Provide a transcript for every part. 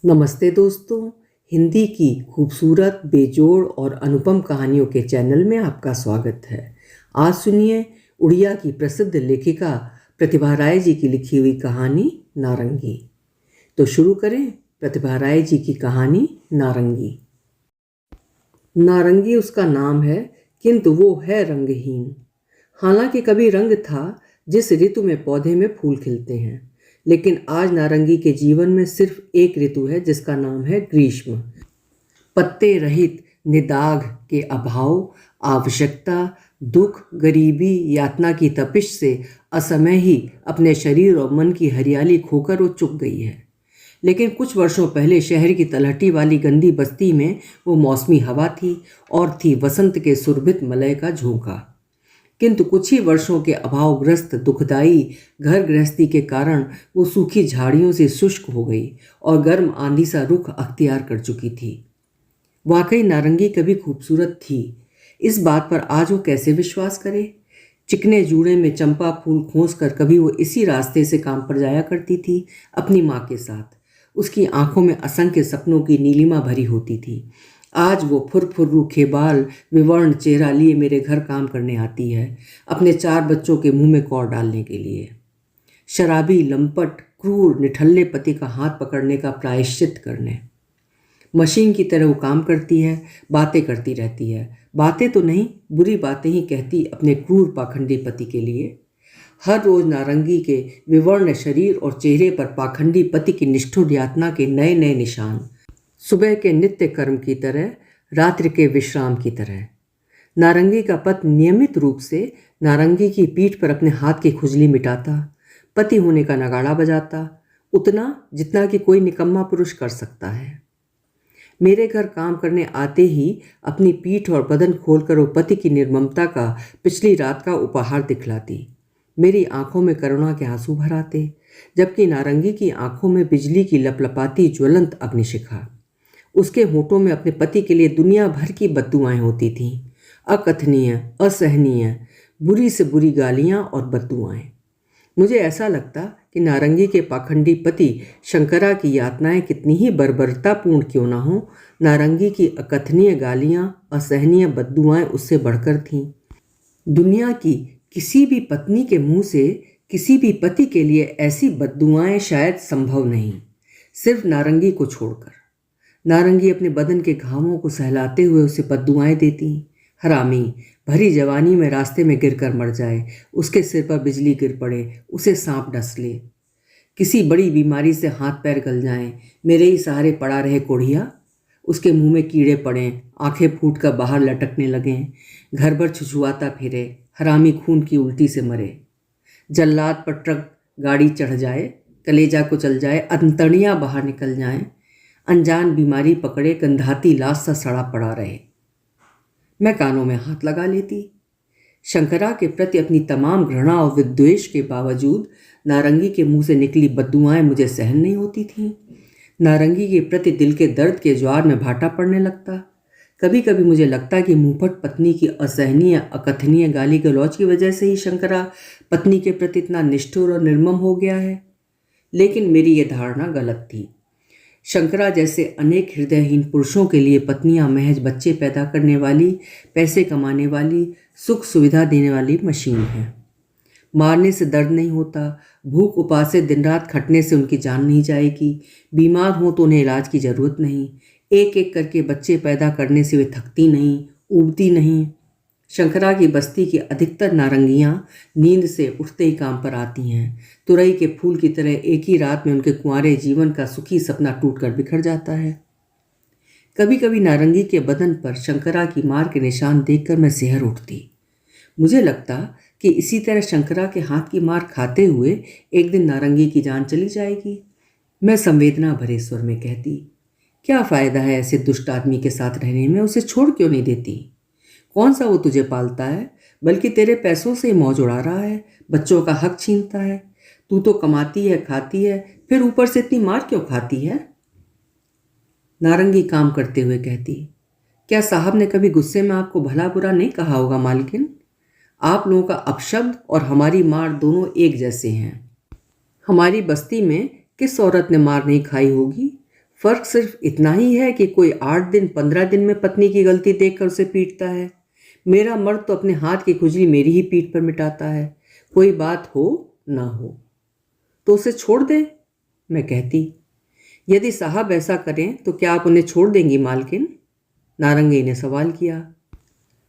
नमस्ते दोस्तों। हिंदी की खूबसूरत, बेजोड़ और अनुपम कहानियों के चैनल में आपका स्वागत है। आज सुनिए उड़िया की प्रसिद्ध लेखिका प्रतिभा राय जी की लिखी हुई कहानी नारंगी। तो शुरू करें प्रतिभा राय जी की कहानी नारंगी। नारंगी उसका नाम है, किंतु वो है रंगहीन। हालांकि कभी रंग था जिस ऋतु में पौधे में फूल खिलते हैं, लेकिन आज नारंगी के जीवन में सिर्फ एक ऋतु है जिसका नाम है ग्रीष्म। पत्ते रहित निदाघ के अभाव, आवश्यकता, दुख, गरीबी, यातना की तपिश से असमय ही अपने शरीर और मन की हरियाली खोकर वो चुक गई है। लेकिन कुछ वर्षों पहले शहर की तलहटी वाली गंदी बस्ती में वो मौसमी हवा थी और थी वसंत के सुरभित मलय का झोंका। किंतु कुछ ही वर्षों के अभावग्रस्त दुखदायी घर गृहस्थी के कारण वो सूखी झाड़ियों से शुष्क हो गई और गर्म आंधी सा रुख अख्तियार कर चुकी थी। वाकई नारंगी कभी खूबसूरत थी, इस बात पर आज वो कैसे विश्वास करे। चिकने जूड़े में चंपा फूल खोस कर कभी वो इसी रास्ते से काम पर जाया करती थी अपनी माँ के साथ। उसकी आंखों में असंख्य सपनों की नीलिमा भरी होती थी। आज वो फुरफुर्रू खेबाल विवर्ण चेहरा लिए मेरे घर काम करने आती है, अपने 4 बच्चों के मुंह में कौर डालने के लिए। शराबी, लंपट, क्रूर, निठल्ले पति का हाथ पकड़ने का प्रायश्चित करने। मशीन की तरह वो काम करती है, बातें करती रहती है। बातें तो नहीं, बुरी बातें ही कहती अपने क्रूर पाखंडी पति के लिए। हर रोज नारंगी के विवर्ण शरीर और चेहरे पर पाखंडी पति की निष्ठुर यातना के नए नए निशान, सुबह के नित्य कर्म की तरह, रात्रि के विश्राम की तरह। नारंगी का पति नियमित रूप से नारंगी की पीठ पर अपने हाथ की खुजली मिटाता, पति होने का नगाड़ा बजाता, उतना जितना कि कोई निकम्मा पुरुष कर सकता है। मेरे घर काम करने आते ही अपनी पीठ और बदन खोलकर वो पति की निर्ममता का पिछली रात का उपहार दिखलाती। मेरी आंखों में करुणा के आंसू भर आते, जबकि नारंगी की आंखों में बिजली की लपलपाती ज्वलंत अग्निशिखा। उसके होठों में अपने पति के लिए दुनिया भर की बद्दुआएं होती थीं, अकथनीय, असहनीय, बुरी से बुरी गालियां और बद्दुआएं। मुझे ऐसा लगता कि नारंगी के पाखंडी पति शंकरा की यातनाएं कितनी ही बर्बरतापूर्ण क्यों ना हो, नारंगी की अकथनीय गालियां, असहनीय बद्दुआएं उससे बढ़कर थीं। दुनिया की किसी भी पत्नी के मुंह से किसी भी पति के लिए ऐसी बद्दुआएं शायद संभव नहीं, सिर्फ नारंगी को छोड़कर। नारंगी अपने बदन के घावों को सहलाते हुए उसे बद्दुआएं देती। हरामी, भरी जवानी में रास्ते में गिरकर मर जाए, उसके सिर पर बिजली गिर पड़े, उसे सांप डस ले, किसी बड़ी बीमारी से हाथ पैर गल जाएं, मेरे ही सहारे पड़ा रहे कोढ़िया, उसके मुंह में कीड़े पड़ें, आंखें फूट कर बाहर लटकने लगें, घर भर छुछुआता फिरे, हरामी खून की उल्टी से मरे, जल्लाद पर ट्रक गाड़ी चढ़ जाए, कलेजा को चल जाए, अंतड़ियाँ बाहर निकल जाएं, अनजान बीमारी पकड़े, गंधाती लाश सा सड़ा पड़ा रहे। मैं कानों में हाथ लगा लेती। शंकरा के प्रति अपनी तमाम घृणा और विद्वेष के बावजूद नारंगी के मुंह से निकली बद्दुआएं मुझे सहन नहीं होती थीं। नारंगी के प्रति दिल के दर्द के ज्वार में भाटा पड़ने लगता। कभी कभी मुझे लगता कि मुंहफट पत्नी की असहनीय, अकथनीय गाली गलौज की वजह से ही शंकरा पत्नी के प्रति इतना निष्ठुर और निर्मम हो गया है। लेकिन मेरी यह धारणा गलत थी। शंकरा जैसे अनेक हृदयहीन पुरुषों के लिए पत्नियां महज बच्चे पैदा करने वाली, पैसे कमाने वाली, सुख सुविधा देने वाली मशीन है। मारने से दर्द नहीं होता, भूख उपास से दिन रात खटने से उनकी जान नहीं जाएगी, बीमार हो तो उन्हें इलाज की जरूरत नहीं, एक एक करके बच्चे पैदा करने से वे थकती नहीं, ऊबती नहीं। शंकरा की बस्ती की अधिकतर नारंगियां नींद से उठते ही काम पर आती हैं। तुरई के फूल की तरह एक ही रात में उनके कुंवारे जीवन का सुखी सपना टूटकर बिखर जाता है। कभी कभी नारंगी के बदन पर शंकरा की मार के निशान देखकर मैं सिहर उठती। मुझे लगता कि इसी तरह शंकरा के हाथ की मार खाते हुए एक दिन नारंगी की जान चली जाएगी। मैं संवेदना भरे स्वर में कहती, क्या फ़ायदा है ऐसे दुष्ट आदमी के साथ रहने में, उसे छोड़ क्यों नहीं देती? कौन सा वो तुझे पालता है, बल्कि तेरे पैसों से मौज उड़ा रहा है, बच्चों का हक छीनता है। तू तो कमाती है, खाती है, फिर ऊपर से इतनी मार क्यों खाती है? नारंगी काम करते हुए कहती, क्या साहब ने कभी गुस्से में आपको भला बुरा नहीं कहा होगा मालकिन? आप लोगों का अपशब्द और हमारी मार दोनों एक जैसे हैं। हमारी बस्ती में किस औरत ने मार नहीं खाई होगी? फर्क सिर्फ इतना ही है कि कोई 8 दिन 15 दिन में पत्नी की गलती देखकर उसे पीटता है। मेरा मर्द तो अपने हाथ की खुजली मेरी ही पीठ पर मिटाता है, कोई बात हो ना हो। तो उसे छोड़ दे, मैं कहती। यदि साहब ऐसा करें तो क्या आप उन्हें छोड़ देंगी मालकिन? नारंगी ने सवाल किया।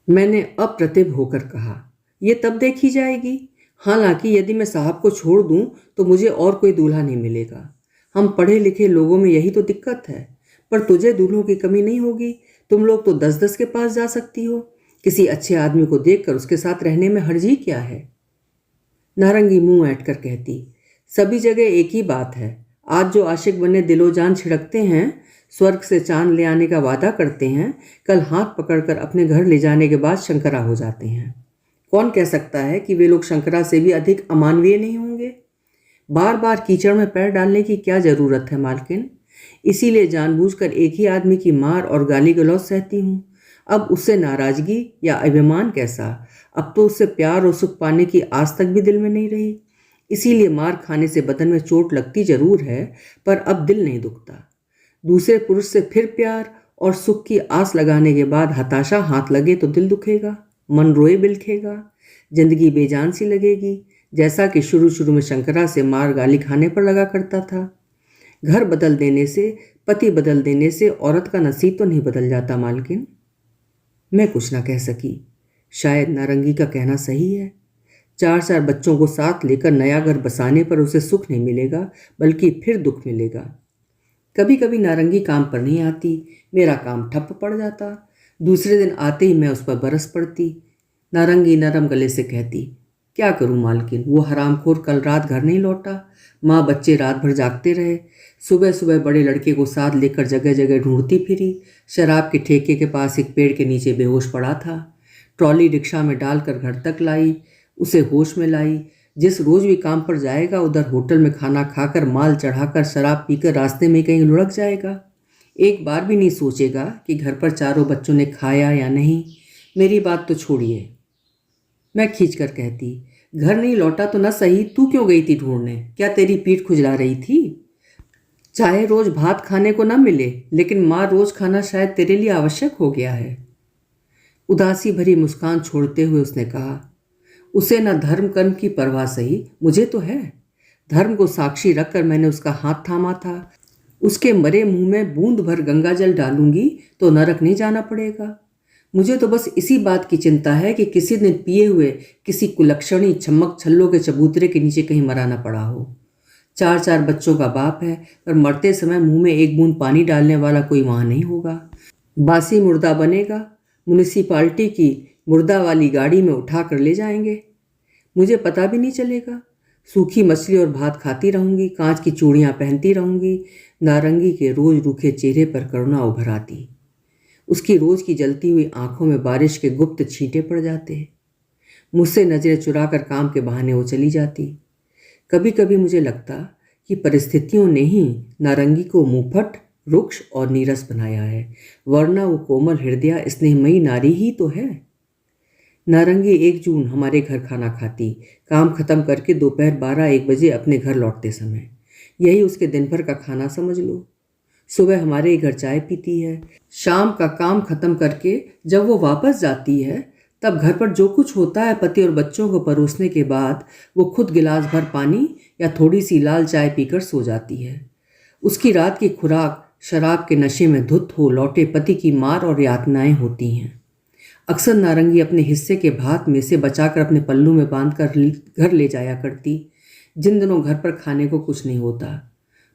मैंने अप्रतिभ होकर कहा, यह तब देखी जाएगी। हालांकि यदि मैं साहब को छोड़ दूं तो मुझे और कोई दूल्हा नहीं मिलेगा। हम पढ़े लिखे लोगों में यही तो दिक्कत है। पर तुझे दूल्हों की कमी नहीं होगी। तुम लोग तो 10-10 के पास जा सकती हो। किसी अच्छे आदमी को देखकर उसके साथ रहने में हर्जी क्या है? नारंगी मुंह ऐंठ कर कहती, सभी जगह एक ही बात है। आज जो आशिक बने दिलो जान छिड़कते हैं, स्वर्ग से चांद ले आने का वादा करते हैं, कल हाथ पकड़कर अपने घर ले जाने के बाद शंकरा हो जाते हैं। कौन कह सकता है कि वे लोग शंकरा से भी अधिक अमानवीय नहीं होंगे? बार बार कीचड़ में पैर डालने की क्या जरूरत है मालकिन? इसीलिए जानबूझकर एक ही आदमी की मार और गाली गलौज सहती हूँ। अब उससे नाराजगी या अभिमान कैसा? अब तो उससे प्यार और सुख पाने की आस तक भी दिल में नहीं रही। इसीलिए मार खाने से बदन में चोट लगती जरूर है, पर अब दिल नहीं दुखता। दूसरे पुरुष से फिर प्यार और सुख की आस लगाने के बाद हताशा हाथ लगे तो दिल दुखेगा, मन रोए बिलखेगा, जिंदगी बेजान सी लगेगी, जैसा कि शुरू शुरू में शंकरा से मार गाली खाने पर लगा करता था। घर बदल देने से, पति बदल देने से औरत का नसीब तो नहीं बदल जाता मालकिन। मैं कुछ ना कह सकी। शायद नारंगी का कहना सही है। 4-4 बच्चों को साथ लेकर नया घर बसाने पर उसे सुख नहीं मिलेगा, बल्कि फिर दुख मिलेगा। कभी कभी नारंगी काम पर नहीं आती, मेरा काम ठप पड़ जाता। दूसरे दिन आते ही मैं उस पर बरस पड़ती। नारंगी नरम गले से कहती, क्या करूं मालकिन, वो हरामखोर कल रात घर नहीं लौटा। माँ बच्चे रात भर जागते रहे। सुबह सुबह बड़े लड़के को साथ लेकर जगह जगह ढूंढती फिरी। शराब के ठेके के पास एक पेड़ के नीचे बेहोश पड़ा था। ट्रॉली रिक्शा में डालकर घर तक लाई, उसे होश में लाई। जिस रोज भी काम पर जाएगा उधर होटल में खाना खाकर, माल चढ़ाकर, शराब पीकर रास्ते में कहीं लुढ़क जाएगा। एक बार भी नहीं सोचेगा कि घर पर चारों बच्चों ने खाया या नहीं। मेरी बात तो छोड़िए। मैं खींच कर कहती, घर नहीं लौटा तो न सही, तू क्यों गई थी ढूंढने? क्या तेरी पीठ खुजला रही थी? चाहे रोज भात खाने को न मिले, लेकिन माँ रोज खाना शायद तेरे लिए आवश्यक हो गया है। उदासी भरी मुस्कान छोड़ते हुए उसने कहा, उसे न धर्म कर्म की परवाह सही, मुझे तो है। धर्म को साक्षी रखकर मैंने उसका हाथ थामा था। उसके मरे मुंह में बूंद भर गंगा जल डालूंगी तो नरक नहीं जाना पड़ेगा। मुझे तो बस इसी बात की चिंता है कि किसी दिन पिए हुए किसी कुलक्षणी छम्मक छल्लों के चबूतरे के नीचे कहीं मरा न पड़ा हो। 4-4 बच्चों का बाप है, पर मरते समय मुंह में एक बूंद पानी डालने वाला कोई वहां नहीं होगा। बासी मुर्दा बनेगा, म्युनिसिपालिटी की मुर्दा वाली गाड़ी में उठा कर ले जाएंगे। मुझे पता भी नहीं चलेगा। सूखी मछली और भात खाती रहूंगी, कांच की चूड़ियां पहनती रहूंगी। नारंगी के रोज रूखे चेहरे पर करुणा उभर आती। उसकी रोज की जलती हुई आंखों में बारिश के गुप्त छींटे पड़ जाते। मुझसे नजरें चुराकर काम के बहाने वो चली जाती। कभी कभी मुझे लगता कि परिस्थितियों ने ही नारंगी को मुंहफट, रुक्ष और नीरस बनाया है, वरना वो कोमल हृदय स्नेहमयी नारी ही तो है। नारंगी 1 जून हमारे घर खाना खाती, काम खत्म करके दोपहर 12-1 बजे अपने घर लौटते समय। यही उसके दिन भर का खाना समझ लो। सुबह हमारे घर चाय पीती है। शाम का काम खत्म करके जब वो वापस जाती है, तब घर पर जो कुछ होता है पति और बच्चों को परोसने के बाद वो खुद गिलास भर पानी या थोड़ी सी लाल चाय पीकर सो जाती है। उसकी रात की खुराक शराब के नशे में धुत हो लौटे पति की मार और यातनाएं होती हैं। अक्सर नारंगी अपने हिस्से के भात में से बचाकर अपने पल्लू में बांधकर घर ले जाया करती। जिन दिनों घर पर खाने को कुछ नहीं होता,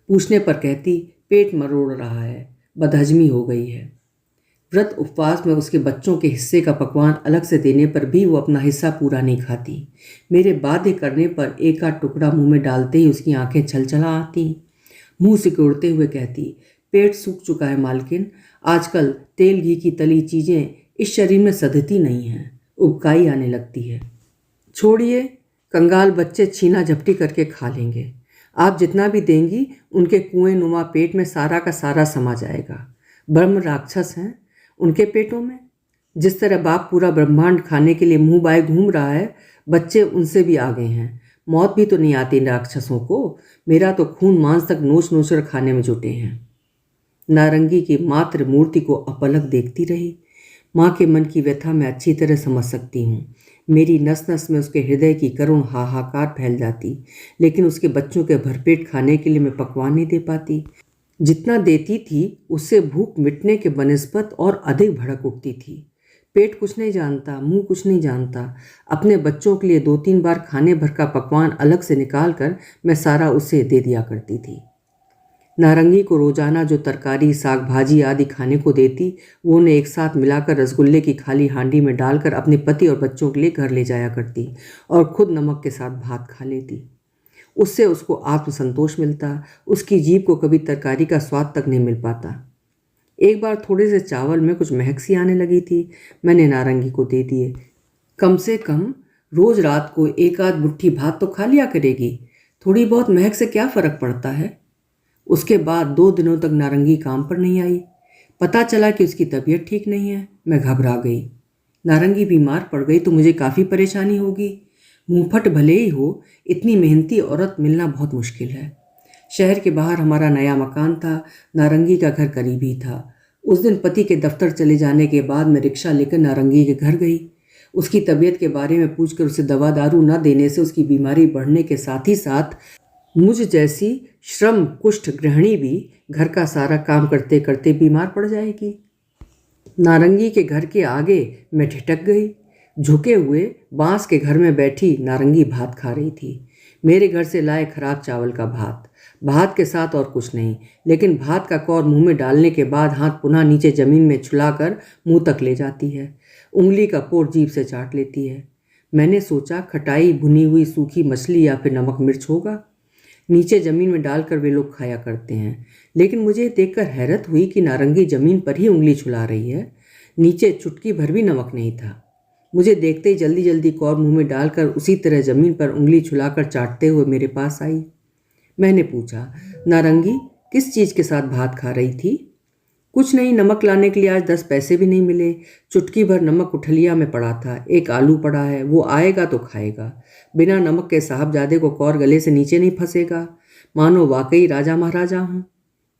पूछने पर कहती, पेट मरोड़ रहा है, बदहजमी हो गई है। व्रत उपवास में उसके बच्चों के हिस्से का पकवान अलग से देने पर भी वो अपना हिस्सा पूरा नहीं खाती। मेरे बाध्य करने पर एक आध टुकड़ा मुंह में डालते ही उसकी आंखें छलछला आती। मुंह सिकोड़ते हुए कहती, पेट सूख चुका है मालकिन। आजकल तेल घी की तली चीज़ें इस शरीर में सधती नहीं हैं, उबकाई आने लगती है। छोड़िए, कंगाल बच्चे छीना झपटी करके खा लेंगे। आप जितना भी देंगी उनके कुएं नुमा पेट में सारा का सारा समा जाएगा। ब्रह्म राक्षस हैं उनके पेटों में। जिस तरह बाप पूरा ब्रह्मांड खाने के लिए मुंह बाए घूम रहा है, बच्चे उनसे भी आगे हैं। मौत भी तो नहीं आती इन राक्षसों को। मेरा तो खून मांस तक नोच नोच कर खाने में जुटे हैं। नारंगी की मात्र मूर्ति को अपलक देखती रही। माँ के मन की व्यथा मैं अच्छी तरह समझ सकती हूँ। मेरी नस नस में उसके हृदय की करुण हाहाकार फैल जाती, लेकिन उसके बच्चों के भरपेट खाने के लिए मैं पकवान नहीं दे पाती। जितना देती थी उससे भूख मिटने के बनिस्बत और अधिक भड़क उठती थी। पेट कुछ नहीं जानता, मुंह कुछ नहीं जानता। अपने बच्चों के लिए 2-3 बार खाने भर का पकवान अलग से निकाल कर मैं सारा उसे दे दिया करती थी। नारंगी को रोजाना जो तरकारी, साग भाजी आदि खाने को देती, वो उन्हें एक साथ मिलाकर रसगुल्ले की खाली हांडी में डालकर अपने पति और बच्चों के लिए घर ले जाया करती और खुद नमक के साथ भात खा लेती। उससे उसको आत्मसंतोष मिलता, उसकी जीभ को कभी तरकारी का स्वाद तक नहीं मिल पाता। एक बार थोड़े से चावल में कुछ महक सी आने लगी थी, मैंने नारंगी को दे दिए। कम से कम रोज रात को एक आध मुट्ठी भात तो खा लिया करेगी, थोड़ी बहुत महक से क्या फर्क पड़ता है। उसके बाद 2 दिनों तक नारंगी काम पर नहीं आई। पता चला कि उसकी तबीयत ठीक नहीं है। मैं घबरा गई। नारंगी बीमार पड़ गई तो मुझे काफ़ी परेशानी होगी। मुंहफट भले ही हो, इतनी मेहनती औरत मिलना बहुत मुश्किल है। शहर के बाहर हमारा नया मकान था, नारंगी का घर करीब ही था। उस दिन पति के दफ्तर चले जाने के बाद मैं रिक्शा लेकर नारंगी के घर गई। उसकी तबीयत के बारे में पूछकर उसे दवा दारू न देने से उसकी बीमारी बढ़ने के साथ ही साथ मुझ जैसी श्रम कुष्ठ गृहिणी भी घर का सारा काम करते करते बीमार पड़ जाएगी। नारंगी के घर के आगे मैं ठिठक गई। झुके हुए बांस के घर में बैठी नारंगी भात खा रही थी। मेरे घर से लाए खराब चावल का भात, भात के साथ और कुछ नहीं, लेकिन भात का कौर मुंह में डालने के बाद हाथ पुनः नीचे जमीन में छुलाकर मुंह तक ले जाती है। उंगली का पोर जीभ से चाट लेती है। मैंने सोचा खटाई भुनी हुई सूखी मछली या फिर नमक मिर्च होगा। नीचे जमीन में डालकर वे लोग खाया करते हैं, लेकिन मुझे देखकर हैरत हुई कि नारंगी जमीन पर ही उंगली छुला रही है। नीचे चुटकी भर भी नमक नहीं था। मुझे देखते ही जल्दी जल्दी कौर मुंह में डालकर उसी तरह जमीन पर उंगली छुलाकर चाटते हुए मेरे पास आई। मैंने पूछा, नारंगी किस चीज़ के साथ भात खा रही थी? कुछ नहीं, नमक लाने के लिए आज 10 पैसे भी नहीं मिले। चुटकी भर नमक उठलिया में पड़ा था, एक आलू पड़ा है, वो आएगा तो खाएगा। बिना नमक के साहबजादे को कौर गले से नीचे नहीं फंसेगा। मानो वाकई राजा महाराजा हूँ।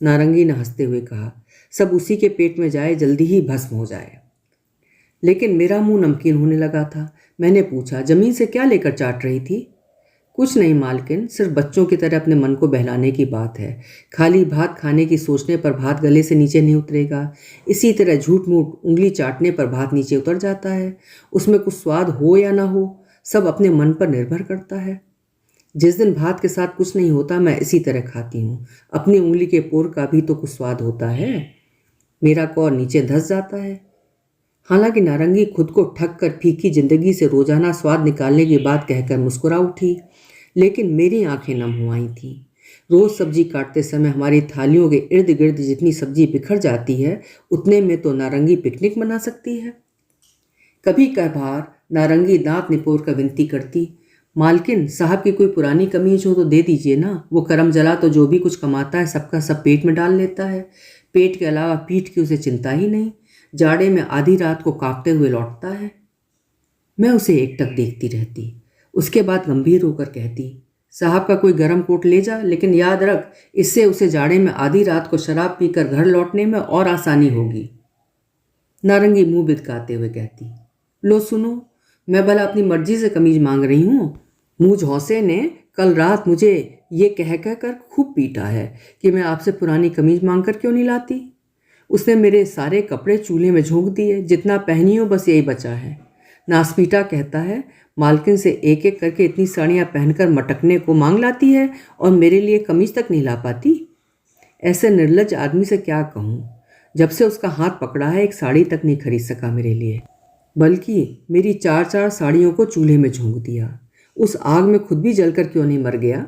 नारंगी ने हंसते हुए कहा, सब उसी के पेट में जाए, जल्दी ही भस्म हो जाए। लेकिन मेरा मुंह नमकीन होने लगा था। मैंने पूछा, जमीन से क्या लेकर चाट रही थी? कुछ नहीं मालकिन, सिर्फ बच्चों की तरह अपने मन को बहलाने की बात है। खाली भात खाने की सोचने पर भात गले से नीचे नहीं उतरेगा। इसी तरह झूठ मूठ उंगली चाटने पर भात नीचे उतर जाता है। उसमें कुछ स्वाद हो या ना हो, सब अपने मन पर निर्भर करता है। जिस दिन भात के साथ कुछ नहीं होता, मैं इसी तरह खाती हूँ। अपनी उंगली के पोर का भी तो कुछ स्वाद होता है। मेरा कौर नीचे धंस जाता है। हालांकि नारंगी खुद को ठग कर फीकी जिंदगी से रोजाना स्वाद निकालने की बात कहकर मुस्कुरा उठी, लेकिन मेरी आंखें नम हो आई थीं। रोज सब्जी काटते समय हमारी थालियों के इर्द गिर्द जितनी सब्जी बिखर जाती है, उतने में तो नारंगी पिकनिक मना सकती है। कभी कभार नारंगी दांत निपोर कर विनती करती, मालकिन साहब की कोई पुरानी कमीज हो तो दे दीजिए ना। वो करम जला तो जो भी कुछ कमाता है सबका सब पेट में डाल लेता है। पेट के अलावा पीठ की उसे चिंता ही नहीं। जाड़े में आधी रात को कांपते हुए लौटता है। मैं उसे एकटक देखती रहती। उसके बाद गंभीर होकर कहती, साहब का कोई गर्म कोट ले जा, लेकिन याद रख, इससे उसे जाड़े में आधी रात को शराब पीकर घर लौटने में और आसानी होगी। नारंगी मुंह बिदकाते हुए कहती, लो सुनो, मैं भला अपनी मर्जी से कमीज मांग रही हूँ? मुंह झौसे ने कल रात मुझे ये कह कर खूब पीटा है कि मैं आपसे पुरानी कमीज मांग कर क्यों नहीं लाती। उसने मेरे सारे कपड़े चूल्हे में झोंक दिए, जितना पहनी हो बस यही बचा है। नासपीटा कहता है, मालकिन से एक एक करके इतनी साड़ियाँ पहनकर मटकने को मांग लाती है और मेरे लिए कमीज तक नहीं ला पाती। ऐसे निर्लज आदमी से क्या कहूँ। जब से उसका हाथ पकड़ा है, एक साड़ी तक नहीं खरीद सका मेरे लिए, बल्कि मेरी 4-4 साड़ियों को चूल्हे में झोंक दिया। उस आग में खुद भी जलकर क्यों नहीं मर गया।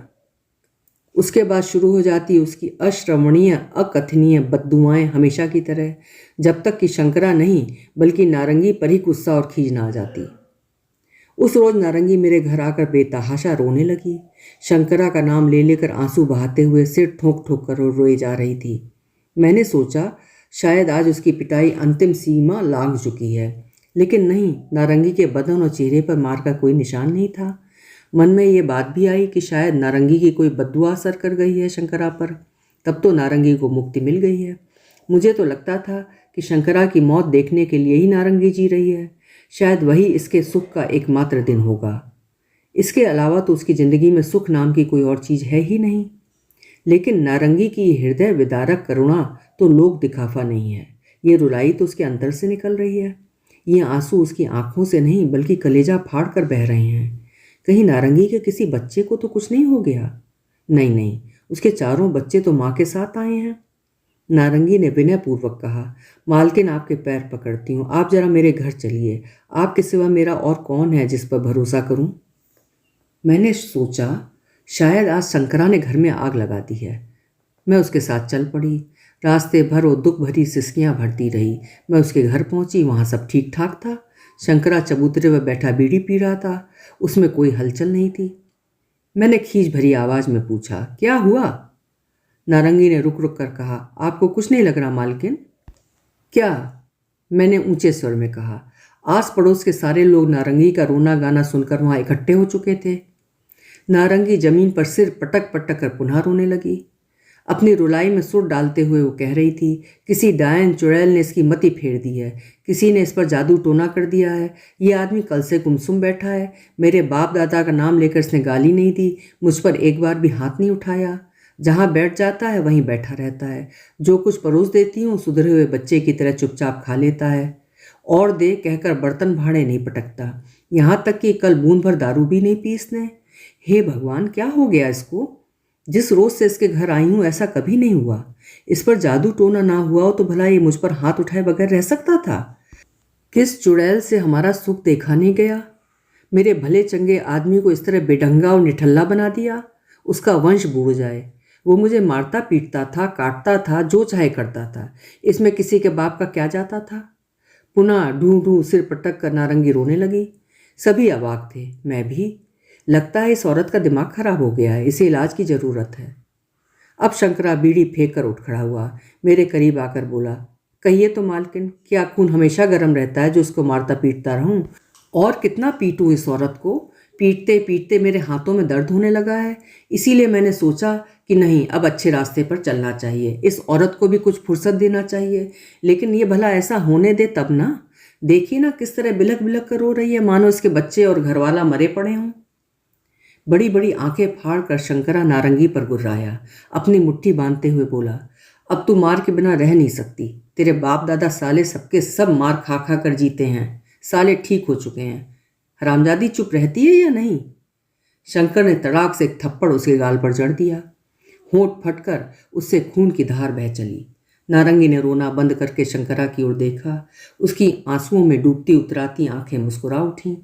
उसके बाद शुरू हो जाती उसकी अश्रवणीय अकथनीय बद्दुआएं, हमेशा की तरह, जब तक कि शंकरा नहीं बल्कि नारंगी पर ही गुस्सा और खीज ना आ जाती। उस रोज नारंगी मेरे घर आकर बेतहाशा रोने लगी। शंकरा का नाम ले लेकर आंसू बहाते हुए सिर ठोक ठोक कर रोए जा रही थी। मैंने सोचा शायद आज उसकी पिटाई अंतिम सीमा लांघ चुकी है, लेकिन नहीं, नारंगी के बदन और चेहरे पर मार का कोई निशान नहीं था। मन में ये बात भी आई कि शायद नारंगी की कोई बद्दुआ असर कर गई है शंकरा पर। तब तो नारंगी को मुक्ति मिल गई है। मुझे तो लगता था कि शंकरा की मौत देखने के लिए ही नारंगी जी रही है। शायद वही इसके सुख का एकमात्र दिन होगा। इसके अलावा तो उसकी ज़िंदगी में सुख नाम की कोई और चीज़ है ही नहीं। लेकिन नारंगी की ये हृदय विदारक करुणा तो लोक दिखावा नहीं है। ये रुलाई तो उसके अंतर से निकल रही है। ये आंसू उसकी आंखों से नहीं बल्कि कलेजा फाड़ कर बह रहे हैं। कहीं नारंगी के किसी बच्चे को तो कुछ नहीं हो गया? नहीं नहीं, उसके चारों बच्चे तो माँ के साथ आए हैं। नारंगी ने विनयपूर्वक कहा, मालकिन आपके पैर पकड़ती हूँ, आप जरा मेरे घर चलिए। आपके सिवा मेरा और कौन है जिस पर भरोसा करूँ? मैंने सोचा शायद आज शंकरा ने घर में आग लगा दी है। मैं उसके साथ चल पड़ी। रास्ते भर वो दुख भरी सिसकियाँ भरती रही। मैं उसके घर पहुंची, वहाँ सब ठीक ठाक था। शंकरा चबूतरे पर बैठा बीड़ी पी रहा था। उसमें कोई हलचल नहीं थी। मैंने खींच भरी आवाज़ में पूछा, क्या हुआ? नारंगी ने रुक रुक कर कहा, आपको कुछ नहीं लग रहा मालकिन? क्या? मैंने ऊंचे स्वर में कहा। आस पड़ोस के सारे लोग नारंगी का रोना गाना सुनकर वहाँ इकट्ठे हो चुके थे। नारंगी जमीन पर सिर पटक पटक कर पुनः रोने लगी। अपनी रुलाई में सुर डालते हुए वो कह रही थी, किसी डायन चुड़ैल ने इसकी मति फेर दी है। किसी ने इस पर जादू टोना कर दिया है। ये आदमी कल से गुमसुम बैठा है। मेरे बाप दादा का नाम लेकर इसने गाली नहीं दी। मुझ पर एक बार भी हाथ नहीं उठाया। जहाँ बैठ जाता है वहीं बैठा रहता है। जो कुछ परोस देती हूँ सुधरे हुए बच्चे की तरह चुपचाप खा लेता है। और दे कहकर बर्तन भाड़े नहीं पटकता। यहाँ तक कि कल बूंद भर दारू भी नहीं पी इसने। हे भगवान, क्या हो गया इसको? जिस रोज से इसके घर आई हूँ ऐसा कभी नहीं हुआ। इस पर जादू टोना ना हुआ हो तो भला ये मुझ पर हाथ उठाए बगैर रह सकता था? किस चुड़ैल से हमारा सुख देखा नहीं गया? मेरे भले चंगे आदमी को इस तरह बेढंगा और निठल्ला बना दिया। उसका वंश बूढ़ जाए। वो मुझे मारता पीटता था, काटता था, जो चाहे करता था। इसमें किसी के बाप का क्या जाता था? पुनः ढूं ढूं सिर पटक कर नारंगी रोने लगी। सभी अवाक थे, मैं भी। लगता है इस औरत का दिमाग खराब हो गया है। इसे इलाज की ज़रूरत है। अब शंकरा बीड़ी फेंक कर उठ खड़ा हुआ। मेरे करीब आकर बोला, कहिए तो मालकिन, क्या खून हमेशा गर्म रहता है जो उसको मारता पीटता रहूं? और कितना पीटूं इस औरत को? पीटते पीटते मेरे हाथों में दर्द होने लगा है। इसीलिए मैंने सोचा कि नहीं, अब अच्छे रास्ते पर चलना चाहिए। इस औरत को भी कुछ फुर्सत देना चाहिए। लेकिन ये भला ऐसा होने दे तब ना। देखिए ना किस तरह बिलक बिलक कर रो रही है, मानो इसके बच्चे और घरवाला मरे पड़े हों। बड़ी बड़ी आंखें फाड़ कर शंकरा नारंगी पर गुर्राया। अपनी मुट्ठी बांधते हुए बोला, अब तू मार के बिना रह नहीं सकती। तेरे बाप दादा साले सबके सब मार खा खा कर जीते हैं। साले ठीक हो चुके हैं। हरामजादी चुप रहती है या नहीं? शंकर ने तड़ाक से एक थप्पड़ उसके गाल पर जड़ दिया। होंठ फटकर उससे खून की धार बह चली। नारंगी ने रोना बंद करके शंकरा की ओर देखा। उसकी आंसुओं में डूबती उतराती आंखें मुस्कुरा उठीं।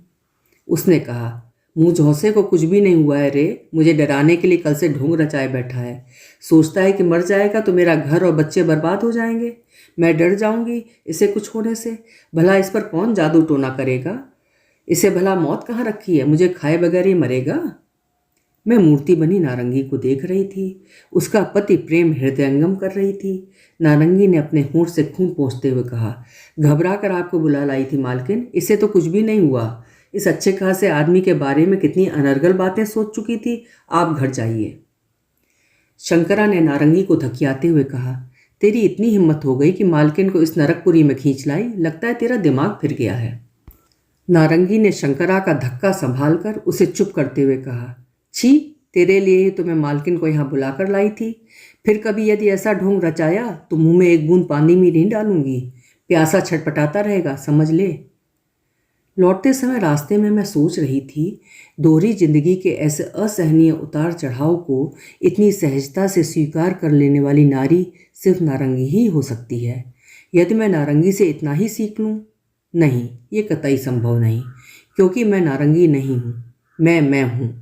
उसने कहा, मुँह झौसे को कुछ भी नहीं हुआ है रे। मुझे डराने के लिए कल से ढोंग रचाए बैठा है। सोचता है कि मर जाएगा तो मेरा घर और बच्चे बर्बाद हो जाएंगे। मैं डर जाऊंगी इसे कुछ होने से। भला इस पर कौन जादू टोना करेगा? इसे भला मौत कहाँ रखी है? मुझे खाए बगैर ही मरेगा। मैं मूर्ति बनी नारंगी को देख रही थी। उसका पति प्रेम हृदयंगम कर रही थी। नारंगी ने अपने होंठ से खून पोंछते हुए कहा, घबरा कर आपको बुला लाई थी मालकिन। इसे तो कुछ भी नहीं हुआ। इस अच्छे खासे आदमी के बारे में कितनी अनर्गल बातें सोच चुकी थी। आप घर जाइए। शंकरा ने नारंगी को धकियाते हुए कहा, तेरी इतनी हिम्मत हो गई कि मालकिन को इस नरकपुरी में खींच लाई? लगता है तेरा दिमाग फिर गया है। नारंगी ने शंकरा का धक्का संभाल कर उसे चुप करते हुए कहा, छी, तेरे लिए ही तो मैं मालकिन को यहाँ बुलाकर लाई थी। फिर कभी यदि ऐसा ढोंग रचाया तो मुंह में एक बूंद पानी भी नहीं डालूंगी। प्यासा छटपटाता रहेगा, समझ ले। लौटते समय रास्ते में मैं सोच रही थी, दोहरी जिंदगी के ऐसे असहनीय उतार चढ़ाव को इतनी सहजता से स्वीकार कर लेने वाली नारी सिर्फ नारंगी ही हो सकती है। यदि मैं नारंगी से इतना ही सीख लूँ? नहीं, ये कतई संभव नहीं, क्योंकि मैं नारंगी नहीं हूँ। मैं हूँ।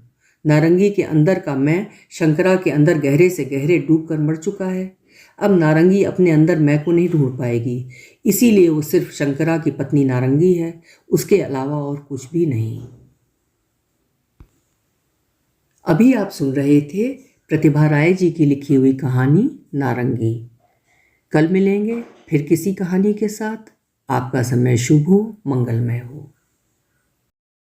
नारंगी के अंदर का मैं शंकरा के अंदर गहरे से गहरे डूब कर मर चुका है। अब नारंगी अपने अंदर मैं को नहीं ढूंढ पाएगी। इसीलिए वो सिर्फ शंकरा की पत्नी नारंगी है, उसके अलावा और कुछ भी नहीं। अभी आप सुन रहे थे प्रतिभा राय जी की लिखी हुई कहानी नारंगी। कल मिलेंगे फिर किसी कहानी के साथ। आपका समय शुभ हो, मंगलमय हो।